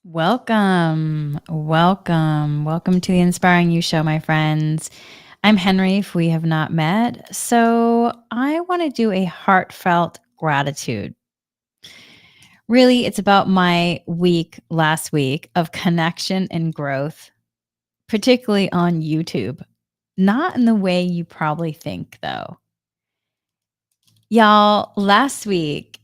Welcome, welcome to the Inspiring You Show, my friends. I'm Henry, if we have not met. So, I want to do a heartfelt gratitude. Really, it's about my week last week of connection and growth, particularly on YouTube. Not in the way you probably think, though. Y'all, last week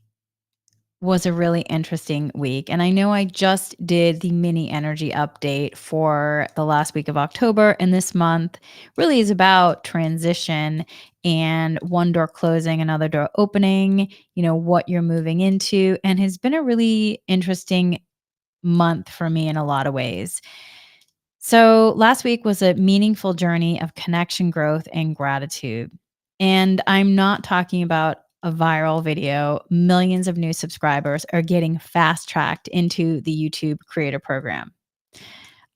was a really interesting week. And I know I just did the mini energy update for the last week of October. And this month really is about transition and one door closing, another door opening, what you're moving into. And has been a really interesting month for me in a lot of ways. So, last week was a meaningful journey of connection, growth, and gratitude. And I'm not talking about a viral video. Millions of new subscribers are getting fast tracked into the YouTube creator program.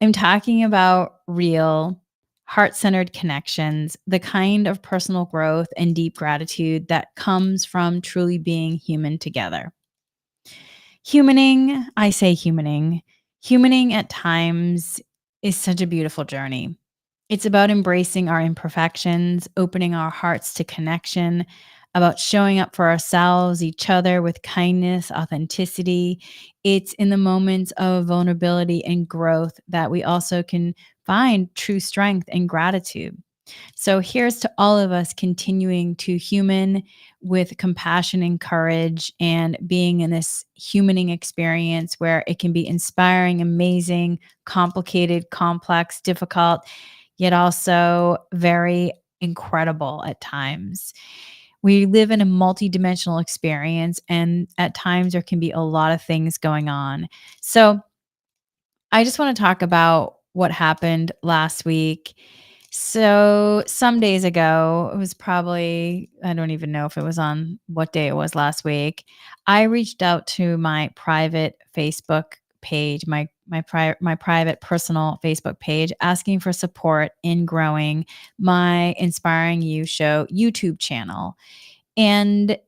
I'm talking about real, heart centered connections, the kind of personal growth and deep gratitude that comes from truly being human together. I say humaning at times is such a beautiful journey. It's about embracing our imperfections, opening our hearts to connection, about showing up for ourselves, each other with kindness, authenticity. It's in the moments of vulnerability and growth that we also can find true strength and gratitude. So here's to all of us continuing to human with compassion and courage and being in this humaning experience where it can be inspiring, amazing, complicated, complex, difficult, yet also very incredible at times. We live in a multidimensional experience, and at times there can be a lot of things going on. So, I just want to talk about what happened last week. So, some days ago, it was probably, I don't even know if it was on what day it was last week. I reached out to my private Facebook page, my private personal Facebook page, asking for support in growing my Inspiring You Show YouTube channel. And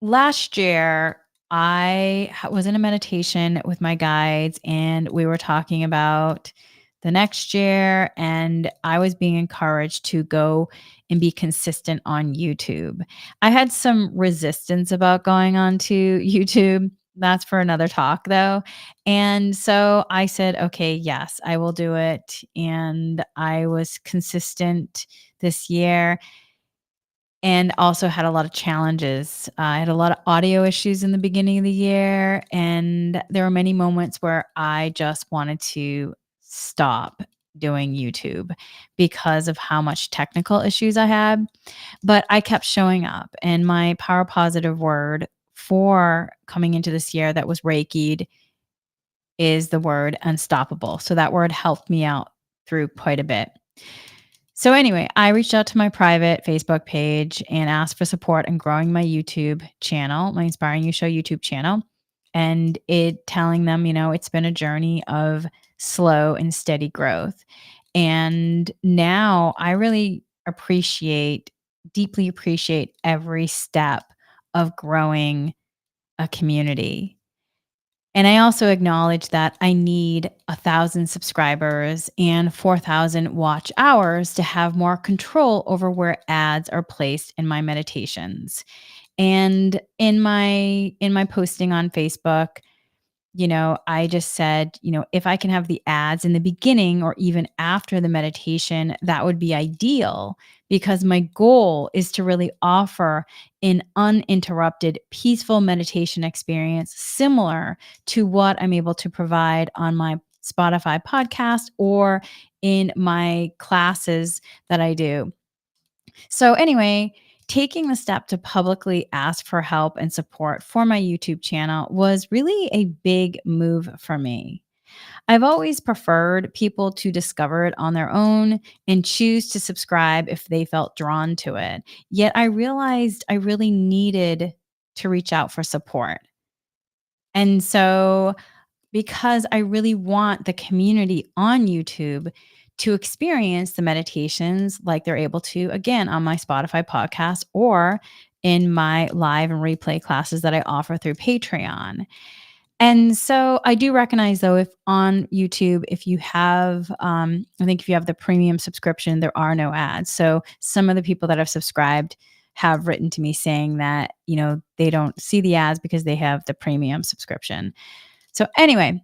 last year, was in a meditation with my guides, and we were talking about the next year, and I was being encouraged to go and be consistent on YouTube. I had some resistance about going on to YouTube. That's for another talk, though. And so I said, okay, yes, I will do it. And I was consistent this year and also had a lot of challenges. I had a lot of audio issues in the beginning of the year, and there were many moments where I just wanted to stop doing YouTube because of how much technical issues I had. But I kept showing up, and my power positive word for coming into this year that was Reiki'd is the word unstoppable. So that word helped me out through quite a bit. So anyway, I reached out to my private Facebook page and asked for support in growing my YouTube channel, my Inspiring You Show YouTube channel, and it telling them, it's been a journey of slow and steady growth. And now I really deeply appreciate every step of growing a community. And I also acknowledge that I need 1,000 subscribers and 4,000 watch hours to have more control over where ads are placed in my meditations. And in my posting on Facebook, I just said, if I can have the ads in the beginning or even after the meditation, that would be ideal because my goal is to really offer an uninterrupted, peaceful meditation experience similar to what I'm able to provide on my Spotify podcast or in my classes that I do. So, anyway, taking the step to publicly ask for help and support for my YouTube channel was really a big move for me. I've always preferred people to discover it on their own and choose to subscribe if they felt drawn to it. Yet I realized I really needed to reach out for support. And so because I really want the community on YouTube to experience the meditations like they're able to, again, on my Spotify podcast or in my live and replay classes that I offer through Patreon. And so I do recognize though, if on YouTube, if you have, I think if you have the premium subscription, there are no ads. So some of the people that have subscribed have written to me saying that, they don't see the ads because they have the premium subscription. So anyway,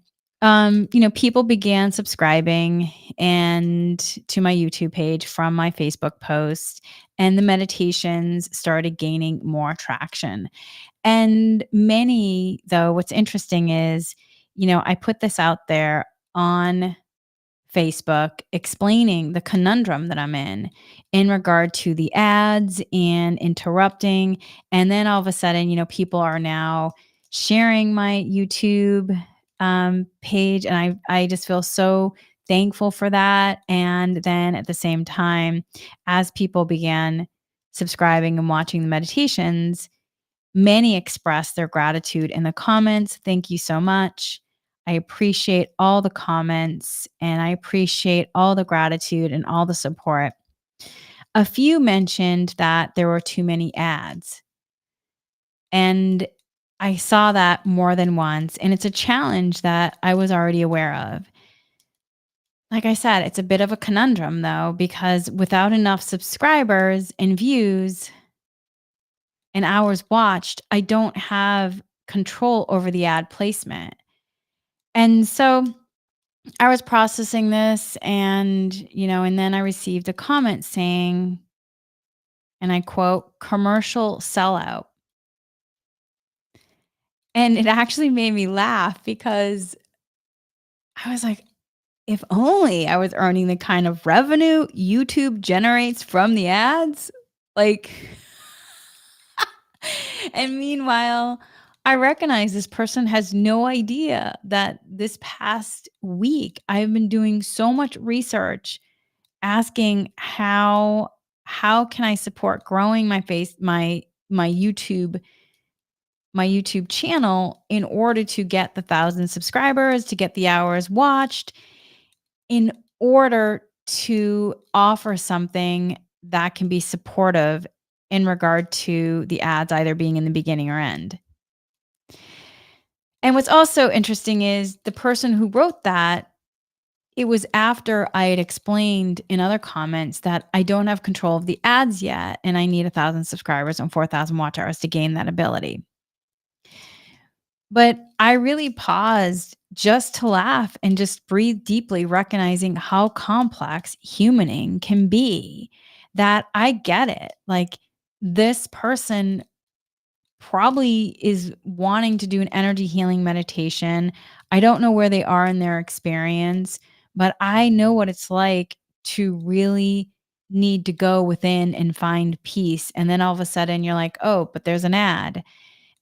people began subscribing and to my YouTube page from my Facebook post, and the meditations started gaining more traction. And many, though, what's interesting is, I put this out there on Facebook explaining the conundrum that I'm in regard to the ads and interrupting. And then all of a sudden, people are now sharing my YouTube page. And I just feel so thankful for that. And then at the same time, as people began subscribing and watching the meditations, many expressed their gratitude in the comments. Thank you so much. I appreciate all the comments and I appreciate all the gratitude and all the support. A few mentioned that there were too many ads. And I saw that more than once. And it's a challenge that I was already aware of. Like I said, it's a bit of a conundrum though, because without enough subscribers and views, and hours watched, I don't have control over the ad placement. And so I was processing this and then I received a comment saying, and I quote, commercial sellout. And it actually made me laugh because I was like, if only I was earning the kind of revenue YouTube generates from the ads. Like, and meanwhile, I recognize this person has no idea that this past week I've been doing so much research asking how can I support growing my YouTube channel in order to get the 1,000 subscribers, to get the hours watched, in order to offer something that can be supportive in regard to the ads either being in the beginning or end. And what's also interesting is the person who wrote that, it was after I had explained in other comments that I don't have control of the ads yet, and I need 1,000 subscribers and 4,000 watch hours to gain that ability. But I really paused just to laugh and just breathe deeply, recognizing how complex humaning can be. That I get it. Like, this person probably is wanting to do an energy healing meditation. I don't know where they are in their experience, but I know what it's like to really need to go within and find peace. And then all of a sudden you're like, oh, but there's an ad.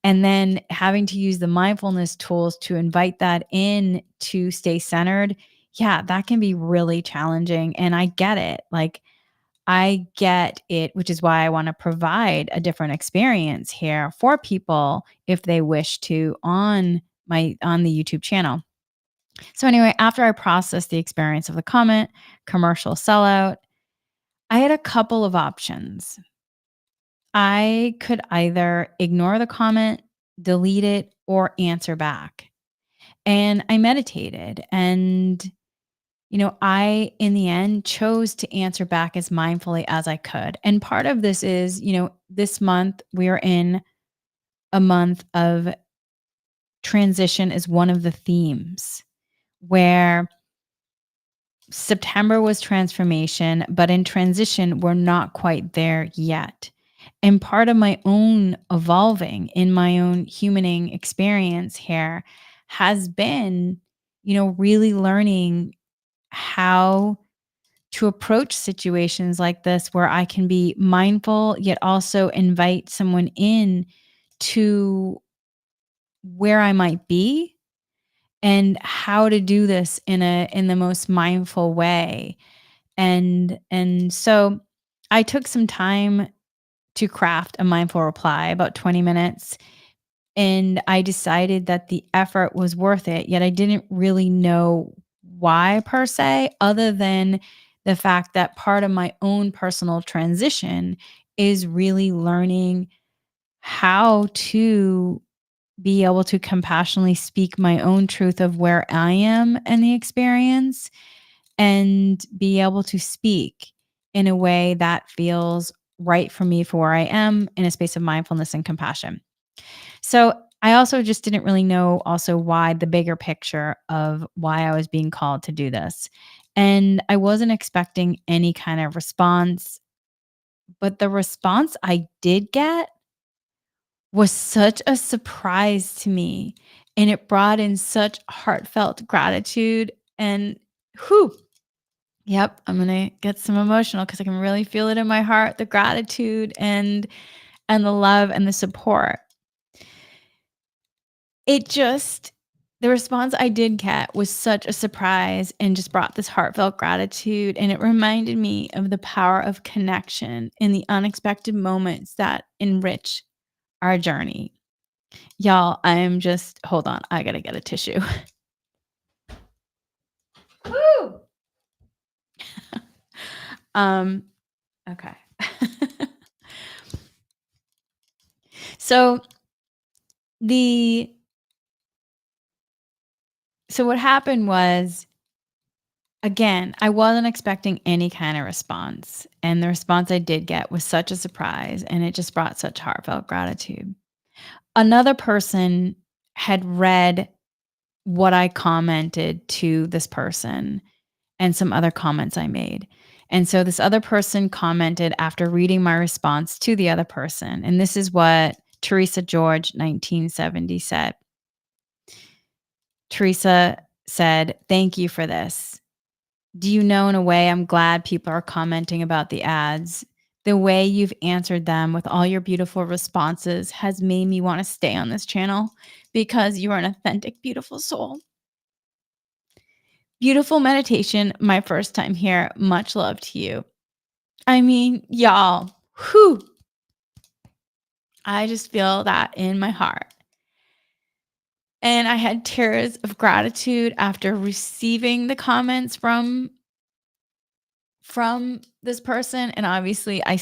And then having to use the mindfulness tools to invite that in to stay centered. Yeah, that can be really challenging. And I get it. Like, I get it, which is why I want to provide a different experience here for people if they wish to on the YouTube channel. So anyway, after I processed the experience of the comment, commercial sellout, I had a couple of options. I could either ignore the comment, delete it, or answer back. And I meditated and I, in the end, chose to answer back as mindfully as I could. And part of this is, this month we are in a month of transition, is one of the themes where September was transformation, but in transition, we're not quite there yet. And part of my own evolving in my own humaning experience here has been, really learning how to approach situations like this where I can be mindful, yet also invite someone in to where I might be and how to do this in the most mindful way. And so I took some time to craft a mindful reply, about 20 minutes, and I decided that the effort was worth it, yet I didn't really know why per se, other than the fact that part of my own personal transition is really learning how to be able to compassionately speak my own truth of where I am in the experience and be able to speak in a way that feels right for me for where I am in a space of mindfulness and compassion. So I also just didn't really know also why the bigger picture of why I was being called to do this. And I wasn't expecting any kind of response, but the response I did get was such a surprise to me. And it brought in such heartfelt gratitude and whew. Yep, I'm gonna get some emotional because I can really feel it in my heart, the gratitude and the love and the support. It just the response I did get was such a surprise and just brought this heartfelt gratitude, and it reminded me of the power of connection in the unexpected moments that enrich our journey. Y'all, I am just hold on, I gotta get a tissue. Woo! Um, okay. So the so what happened was, again, I wasn't expecting any kind of response, and the response I did get was such a surprise, and it just brought such heartfelt gratitude. Another person had read what I commented to this person and some other comments I made. And so this other person commented after reading my response to the other person, and this is what Teresa George, 1970, said. Teresa said, "Thank you for this. Do you know, in a way, I'm glad people are commenting about the ads. The way you've answered them with all your beautiful responses has made me want to stay on this channel because you are an authentic, beautiful soul. Beautiful meditation, my first time here. Much love to you." I mean, y'all, whew, I just feel that in my heart. And I had tears of gratitude after receiving the comments from this person, and obviously I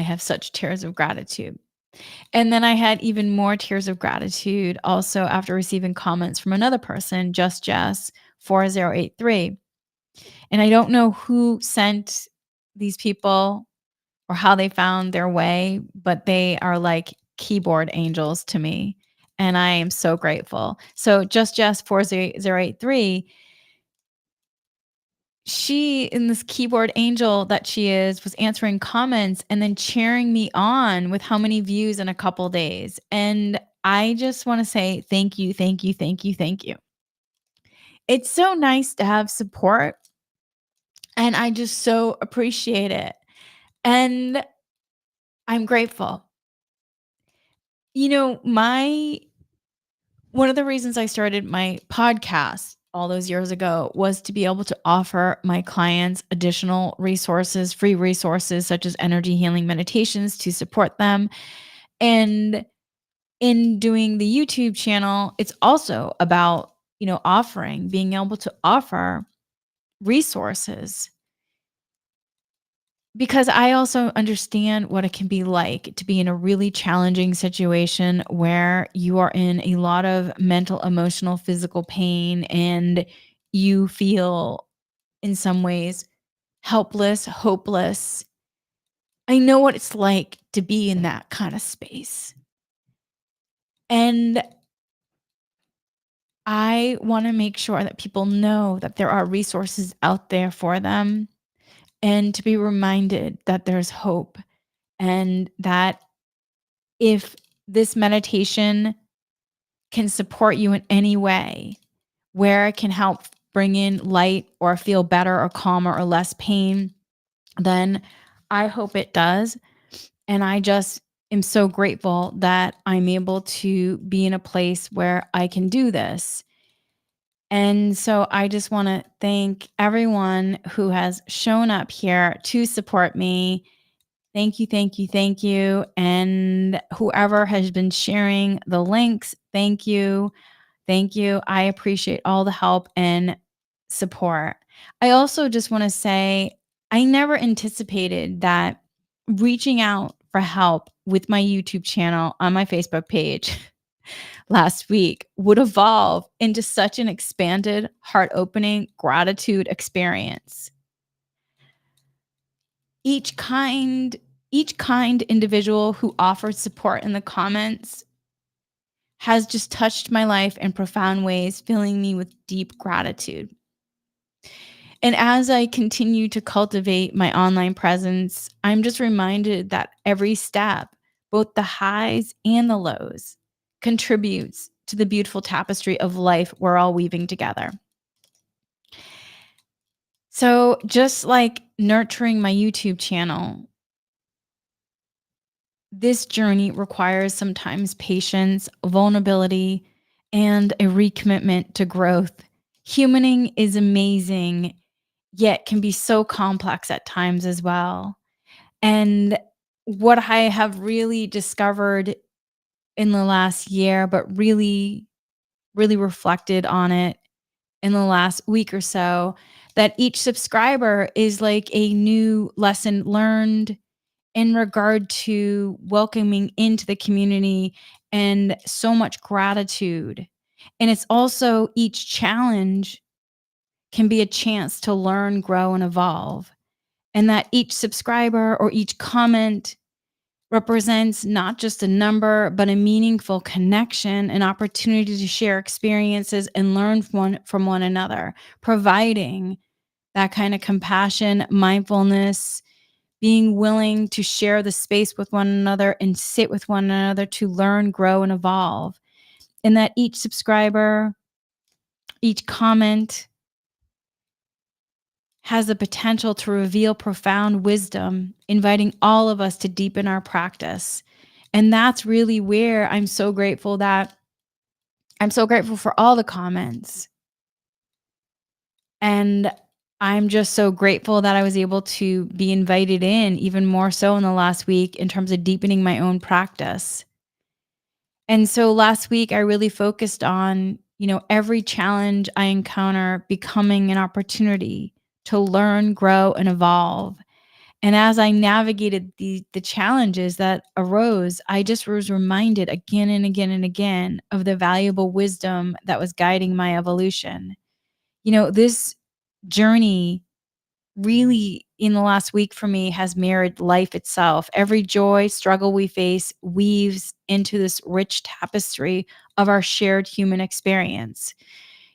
have such tears of gratitude. And then I had even more tears of gratitude also after receiving comments from another person, Just Jess 4083. And I don't know who sent these people or how they found their way, but they are like keyboard angels to me. And I am so grateful. So Just Jess 4083, she, in this keyboard angel that she is, was answering comments and then cheering me on with how many views in a couple days. And I just want to say thank you, thank you, thank you, thank you. It's so nice to have support, and I just so appreciate it. And I'm grateful. You know, my one of the reasons I started my podcast all those years ago was to be able to offer my clients additional resources, free resources such as energy healing meditations to support them. And in doing the YouTube channel, it's also about, being able to offer resources, because I also understand what it can be like to be in a really challenging situation where you are in a lot of mental, emotional, physical pain, and you feel in some ways helpless, hopeless. I know what it's like to be in that kind of space. And I want to make sure that people know that there are resources out there for them, and to be reminded that there's hope, and that if this meditation can support you in any way, where it can help bring in light or feel better or calmer or less pain, then I hope it does. And I just am so grateful that I'm able to be in a place where I can do this. And so I just want to thank everyone who has shown up here to support me. Thank you, thank you, thank you. And whoever has been sharing the links, thank you. Thank you. I appreciate all the help and support. I also just want to say I never anticipated that reaching out for help with my YouTube channel on my Facebook page last week would evolve into such an expanded, heart-opening gratitude experience. Each kind each kind individual who offered support in the comments has just touched my life in profound ways, filling me with deep gratitude. And as I continue to cultivate my online presence, I'm just reminded that every step, both the highs and the lows, contributes to the beautiful tapestry of life we're all weaving together. So, just like nurturing my YouTube channel, this journey requires sometimes patience, vulnerability, and a recommitment to growth. Humaning is amazing, yet can be so complex at times as well. And what I have really discovered in the last year, but really reflected on it in the last week or so, that each subscriber is like a new lesson learned in regard to welcoming into the community and so much gratitude. And it's also each challenge can be a chance to learn, grow, and evolve. And that each subscriber or each comment represents not just a number, but a meaningful connection, an opportunity to share experiences and learn from one another, providing that kind of compassion, mindfulness, being willing to share the space with one another and sit with one another to learn, grow, and evolve. And that each subscriber, each comment has the potential to reveal profound wisdom, inviting all of us to deepen our practice. And that's really where I'm so grateful for all the comments. And I'm just so grateful that I was able to be invited in even more so in the last week in terms of deepening my own practice. And so last week I really focused on, every challenge I encounter becoming an opportunity to learn, grow, and evolve. And as I navigated the challenges that arose, I just was reminded again and again and again of the valuable wisdom that was guiding my evolution. This journey really in the last week for me has mirrored life itself. Every joy, struggle we face weaves into this rich tapestry of our shared human experience.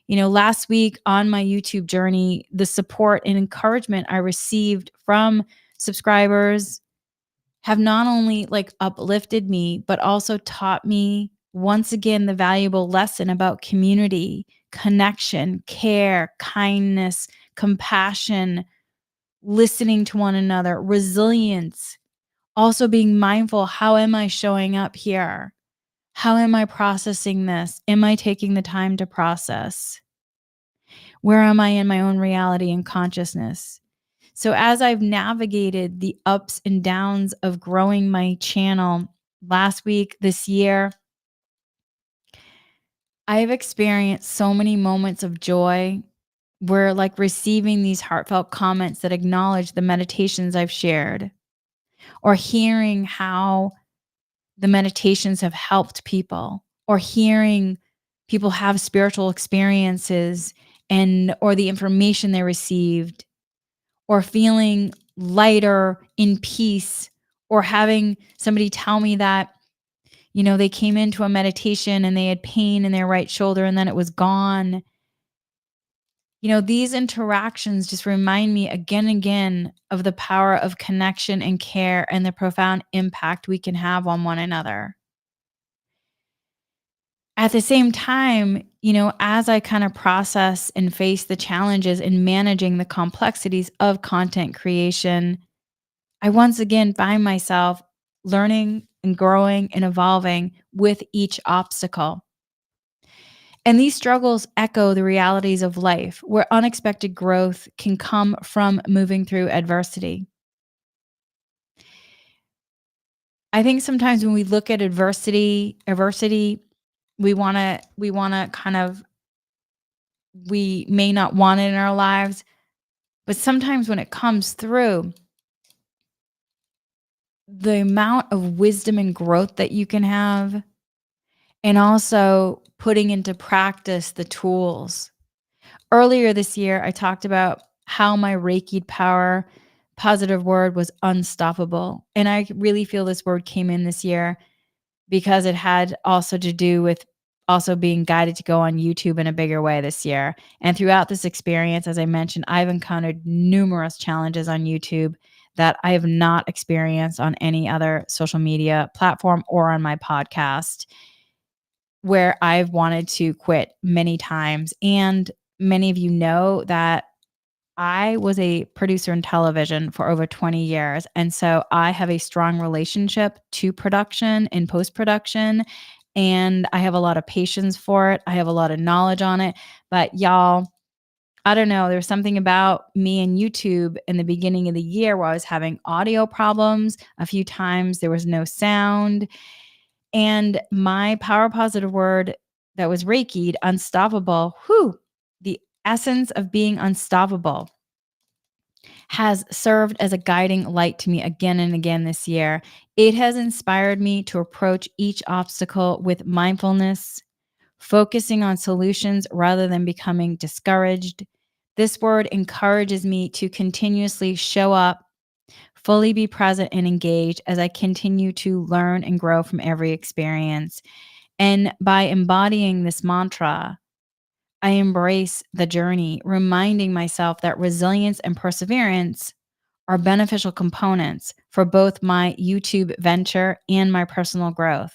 Last week on my YouTube journey, the support and encouragement I received from subscribers have not only like uplifted me, but also taught me once again the valuable lesson about community, connection, care, kindness, compassion, listening to one another, resilience, also being mindful. How am I showing up here? How am I processing this? Am I taking the time to process? Where am I in my own reality and consciousness? So, as I've navigated the ups and downs of growing my channel last week, this year, I've experienced so many moments of joy where, like, receiving these heartfelt comments that acknowledge the meditations I've shared, or hearing how the meditations have helped people, or hearing people have spiritual experiences and or the information they received, or feeling lighter, in peace, or having somebody tell me that, they came into a meditation and they had pain in their right shoulder and then it was gone. These interactions just remind me again and again of the power of connection and care and the profound impact we can have on one another. At the same time, as I kind of process and face the challenges in managing the complexities of content creation, I once again find myself learning and growing and evolving with each obstacle. And these struggles echo the realities of life, where unexpected growth can come from moving through adversity. I think sometimes when we look at adversity, we want to kind of we may not want it in our lives, but sometimes when it comes through, the amount of wisdom and growth that you can have and also putting into practice the tools. Earlier this year, I talked about how my Reiki power positive word was unstoppable. And I really feel this word came in this year because it had also to do with also being guided to go on YouTube in a bigger way this year. And throughout this experience, as I mentioned, I've encountered numerous challenges on YouTube that I have not experienced on any other social media platform or on my podcast, where I've wanted to quit many times. And many of you know that I was a producer in television for over 20 years. And so I have a strong relationship to production and post production. And I have a lot of patience for it. I have a lot of knowledge on it. But y'all, I don't know. There's something about me and YouTube in the beginning of the year where I was having audio problems. A few times there was no sound. And my power positive word that was Reiki'd, unstoppable, whew, the essence of being unstoppable has served as a guiding light to me again and again this year. It has inspired me to approach each obstacle with mindfulness, focusing on solutions rather than becoming discouraged. This word encourages me to continuously show up, fully be present and engaged as I continue to learn and grow from every experience. And by embodying this mantra, I embrace the journey, reminding myself that resilience and perseverance are beneficial components for both my YouTube venture and my personal growth.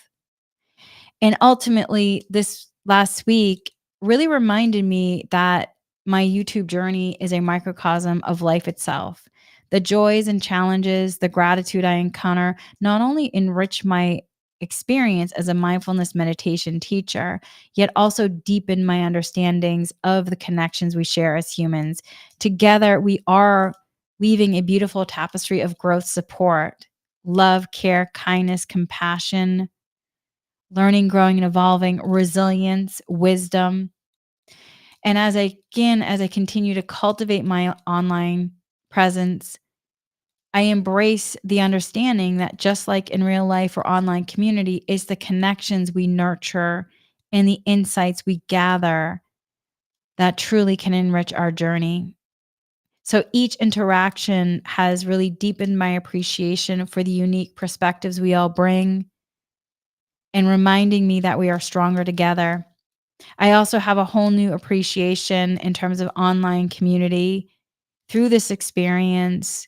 And ultimately, this last week really reminded me that my YouTube journey is a microcosm of life itself. The joys and challenges, the gratitude I encounter not only enrich my experience as a mindfulness meditation teacher, yet also deepen my understandings of the connections we share as humans. Together, we are weaving a beautiful tapestry of growth support, love, care, kindness, compassion, learning, growing, and evolving, resilience, wisdom. And as I continue to cultivate my online presence, I embrace the understanding that just like in real life or online community, is the connections we nurture and the insights we gather that truly can enrich our journey. So each interaction has really deepened my appreciation for the unique perspectives we all bring and reminding me that we are stronger together. I also have a whole new appreciation in terms of online community through this experience.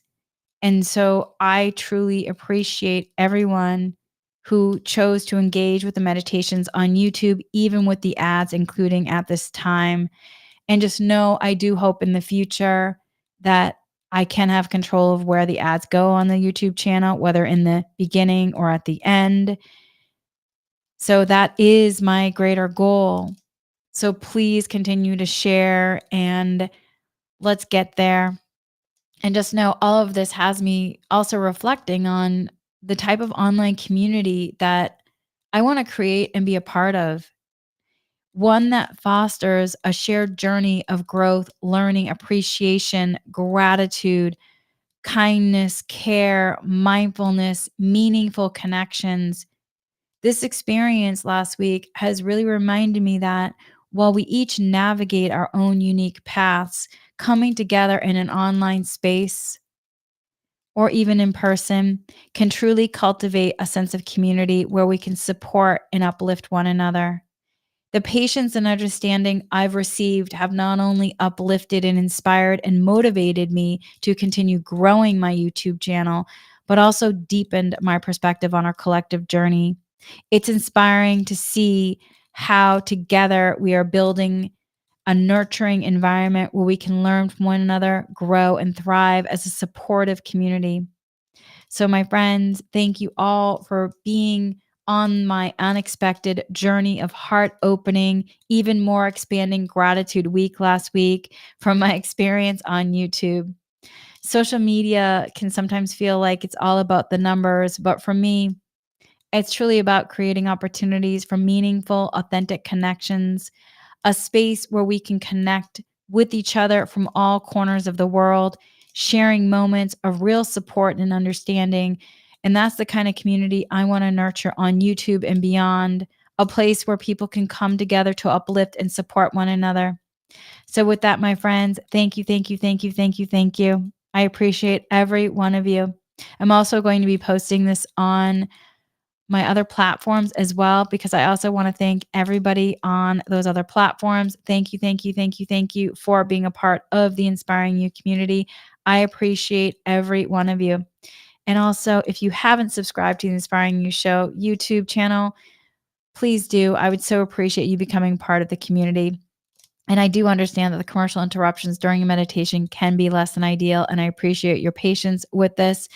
And so I truly appreciate everyone who chose to engage with the meditations on YouTube, even with the ads, including at this time. And just know I do hope in the future that I can have control of where the ads go on the YouTube channel, whether in the beginning or at the end. So that is my greater goal. So please continue to share and let's get there. And just know all of this has me also reflecting on the type of online community that I want to create and be a part of. One that fosters a shared journey of growth, learning, appreciation, gratitude, kindness, care, mindfulness, meaningful connections. This experience last week has really reminded me that while we each navigate our own unique paths, coming together in an online space or even in person can truly cultivate a sense of community where we can support and uplift one another. The patience and understanding I've received have not only uplifted and inspired and motivated me to continue growing my YouTube channel, but also deepened my perspective on our collective journey. It's inspiring to see how together we are building a nurturing environment where we can learn from one another, grow, and thrive as a supportive community. So, my friends, thank you all for being on my unexpected journey of heart opening, even more expanding gratitude week last week from my experience on YouTube. Social media can sometimes feel like it's all about the numbers, but for me, it's truly about creating opportunities for meaningful, authentic connections, a space where we can connect with each other from all corners of the world, sharing moments of real support and understanding. And that's the kind of community I want to nurture on YouTube and beyond, a place where people can come together to uplift and support one another. So, with that, my friends, thank you, thank you, thank you, thank you, thank you. I appreciate every one of you. I'm also going to be posting this on my other platforms as well, because I also want to thank everybody on those other platforms. Thank you, thank you, thank you, thank you for being a part of the Inspiring You community. I appreciate every one of you. And also, if you haven't subscribed to the Inspiring You Show YouTube channel, please do. I would so appreciate you becoming part of the community. And I do understand that the commercial interruptions during a meditation can be less than ideal. And I appreciate your patience with this.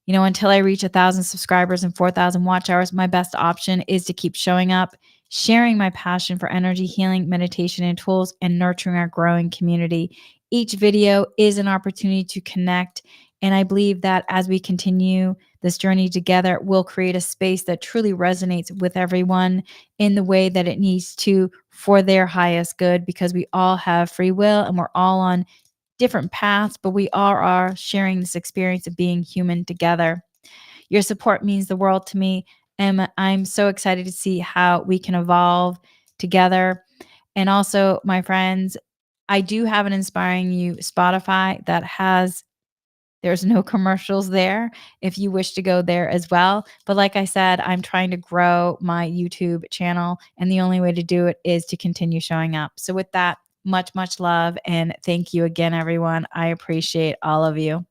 Until I reach 1,000 subscribers and 4,000 watch hours, my best option is to keep showing up, sharing my passion for energy healing, meditation, and tools, and nurturing our growing community. Each video is an opportunity to connect. And I believe that as we continue this journey together, we'll create a space that truly resonates with everyone in the way that it needs to for their highest good, because we all have free will and we're all on different paths, but we all are sharing this experience of being human together. Your support means the world to me, and I'm so excited to see how we can evolve together. And also, my friends, I do have an Inspiring You Spotify that there's no commercials there if you wish to go there as well. But like I said, I'm trying to grow my YouTube channel, and the only way to do it is to continue showing up. So with that, much, much love. And thank you again, everyone. I appreciate all of you.